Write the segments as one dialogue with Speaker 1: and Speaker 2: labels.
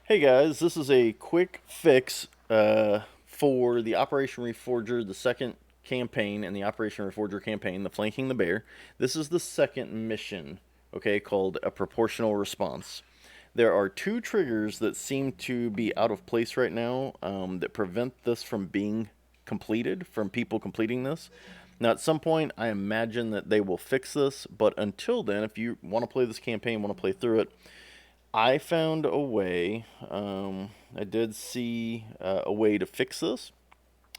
Speaker 1: Hey guys, this is a quick fix for the Operation Reforger, the second campaign in the Operation Reforger campaign, the Flanking the Bear. This is the second mission, okay, called a proportional response. There are two triggers that seem to be out of place right now that prevent this from being completed, from people completing this. Now, at some point, I imagine that they will fix this, but until then, if you want to play this campaign, want to play through it, I found a way. I did see a way to fix this,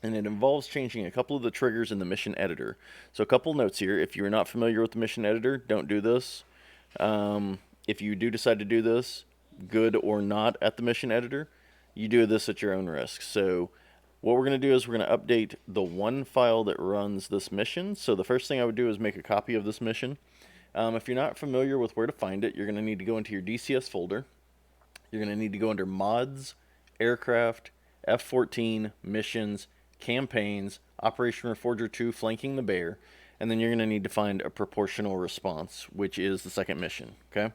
Speaker 1: and it involves changing a couple of the triggers in the mission editor. So, a couple notes here. If you're not familiar with the mission editor, don't do this. If you do decide to do this, good or not at the mission editor, you do this at your own risk. So, what we're going to do is we're going to update the one file that runs this mission. So, the first thing I would do is make a copy of this mission. If you're not familiar with where to find it, you're going to need to go into your DCS folder. You're going to need to go under Mods, Aircraft, F-14, Missions, Campaigns, Operation Reforger II, Flanking the Bear, and then you're going to need to find a proportional response, which is the second mission, okay?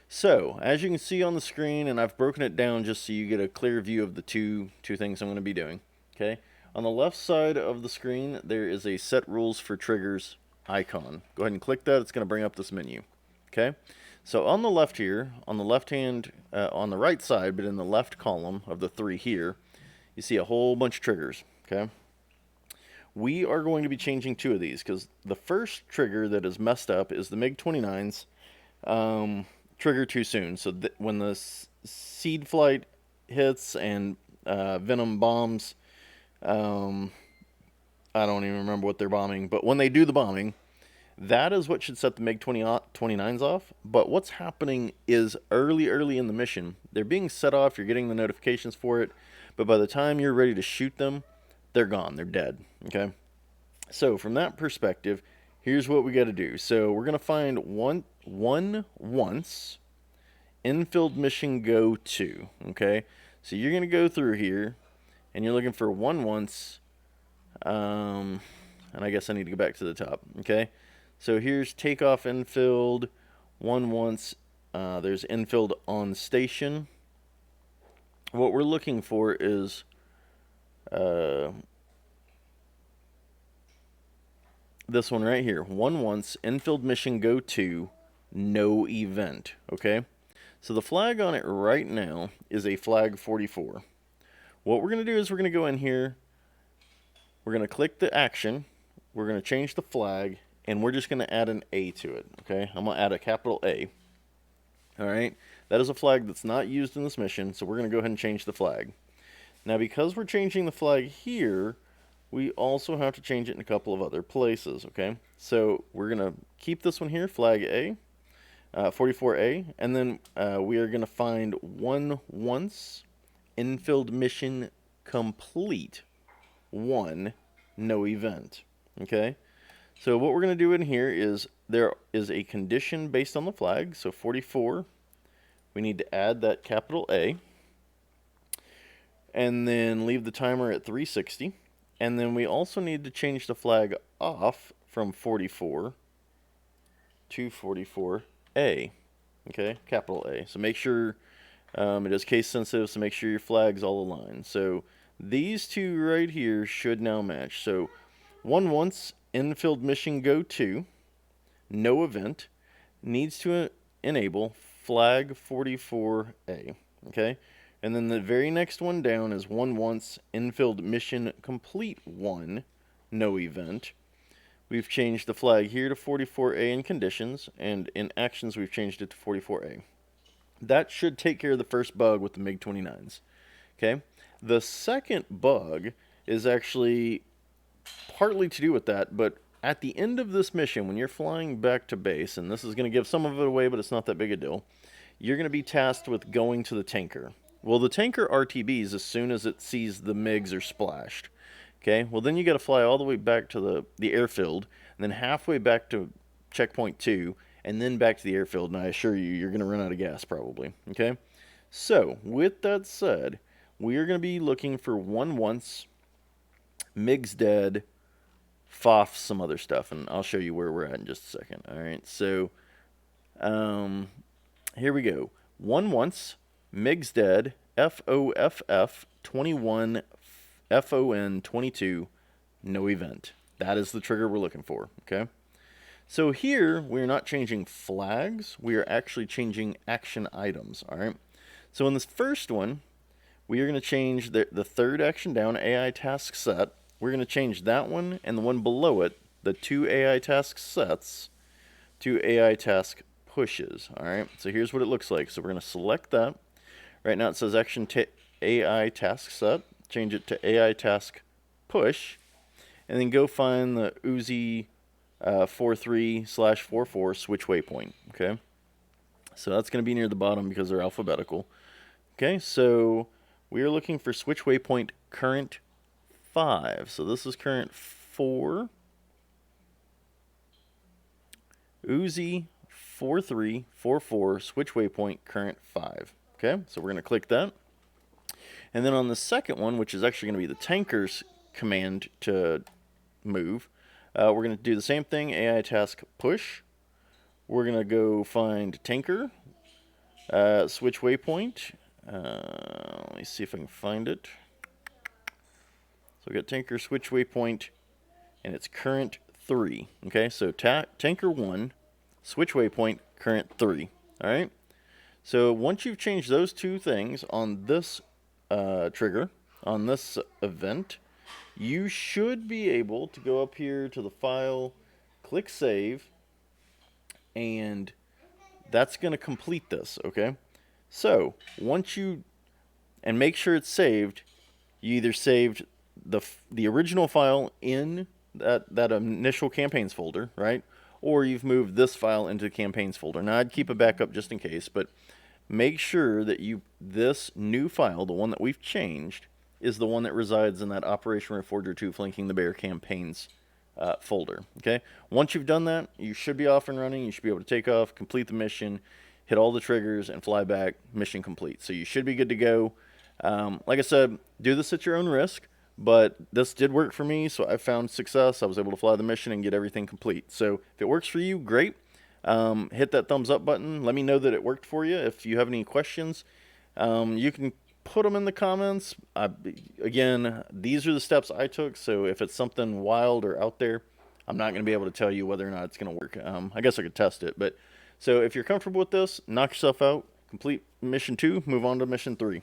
Speaker 1: So, as you can see on the screen, and I've broken it down just so you get a clear view of the two things I'm going to be doing, okay? On the left side of the screen, there is a Set Rules for Triggers icon. Go ahead and click that. It's going to bring up this menu. Okay. So on the left here, on the left hand, on the right side, but in the left column of the three here, you see a whole bunch of triggers. Okay. We are going to be changing two of these because the first trigger that is messed up is the MiG-29's trigger too soon. So when the seed flight hits and Venom bombs, I don't even remember what they're bombing, but when they do the bombing, that is what should set the MiG-29s off. But what's happening is early in the mission, they're being set off, you're getting the notifications for it, but by the time you're ready to shoot them, they're gone, they're dead, okay? So from that perspective, here's what we got to do. So we're going to find one once, infield mission go to, okay? So you're going to go through here, and you're looking for one once, and I guess I need to go back to the top, okay? So here's takeoff infield, one once, there's infield on station. What we're looking for is this one right here, one once, infield mission go to, no event, okay? So the flag on it right now is a flag 44. What we're going to do is we're going to go in here, we're going to click the action, we're going to change the flag, and we're just going to add an A to it, okay? I'm going to add a capital A. All right, that is a flag that's not used in this mission, so we're going to go ahead and change the flag. Now, because we're changing the flag here, we also have to change it in a couple of other places, okay? So we're going to keep this one here, flag A, 44A, and then we are going to find one once, infield mission complete, one, no event, okay? So what we're going to do in here is there is a condition based on the flag. So 44, we need to add that capital A, and then leave the timer at 360. And then we also need to change the flag off from 44 to 44A, okay, capital A. So make sure it is case sensitive, so make sure your flag's all aligned. So these two right here should now match. So one once, infield mission go to, no event, needs to enable flag 44A, okay? And then the very next one down is one once, infield mission complete one, no event. We've changed the flag here to 44A in conditions, and in actions we've changed it to 44A. That should take care of the first bug with the MiG-29s, okay? The second bug is actually partly to do with that, but at the end of this mission, when you're flying back to base, and this is going to give some of it away, but it's not that big a deal, you're going to be tasked with going to the tanker. Well, the tanker RTBs as soon as it sees the MiGs are splashed. Okay, well then you got to fly all the way back to the airfield, and then halfway back to checkpoint 2, and then back to the airfield, and I assure you, you're going to run out of gas probably. Okay, so with that said, we are going to be looking for one once, MiG's dead, FOF, some other stuff, and I'll show you where we're at in just a second. All right, so here we go. One once, MiG's dead, FOFF 21 FON 22 no event. That is the trigger we're looking for, okay? So here, we're not changing flags, we are actually changing action items, all right? So in this first one, we are going to change the third action down, AI task set. We're going to change that one and the one below it, the two AI task sets, to AI task pushes, all right? So here's what it looks like. So we're going to select that. Right now it says action AI task set. Change it to AI task push, and then go find the Uzi 43/44 switch waypoint. Okay, so that's going to be near the bottom because they're alphabetical. Okay, so we are looking for switch waypoint current 5. So this is current 4. Uzi 4344 switch waypoint current 5. Okay, so we're going to click that. And then on the second one, which is actually going to be the tanker's command to move, we're going to do the same thing, AI task push. We're going to go find tanker, switch waypoint. Let me see if I can find it. So we got tanker, switch waypoint, and it's current 3. Okay, so tanker 1, switch waypoint, current 3. All right. So once you've changed those two things on this trigger, on this event, you should be able to go up here to the file, click save, and that's going to complete this, okay? So once you, and make sure it's saved, you either saved the original file in that initial campaigns folder, right? Or you've moved this file into the campaigns folder. Now I'd keep a backup just in case, but make sure that this new file, the one that we've changed, is the one that resides in that Operation Reforger II Flanking the Bear campaigns folder. Okay. Once you've done that, you should be off and running. You should be able to take off, complete the mission, hit all the triggers, and fly back. Mission complete. So you should be good to go. Like I said, do this at your own risk, but this did work for me, so I found success. I was able to fly the mission and get everything complete. So if it works for you, great. Hit that thumbs up button. Let me know that it worked for you. If you have any questions, you can put them in the comments. Again, these are the steps I took, so if it's something wild or out there, I'm not going to be able to tell you whether or not it's going to work. I guess I could test it, but so if you're comfortable with this, knock yourself out, complete mission 2, move on to mission 3.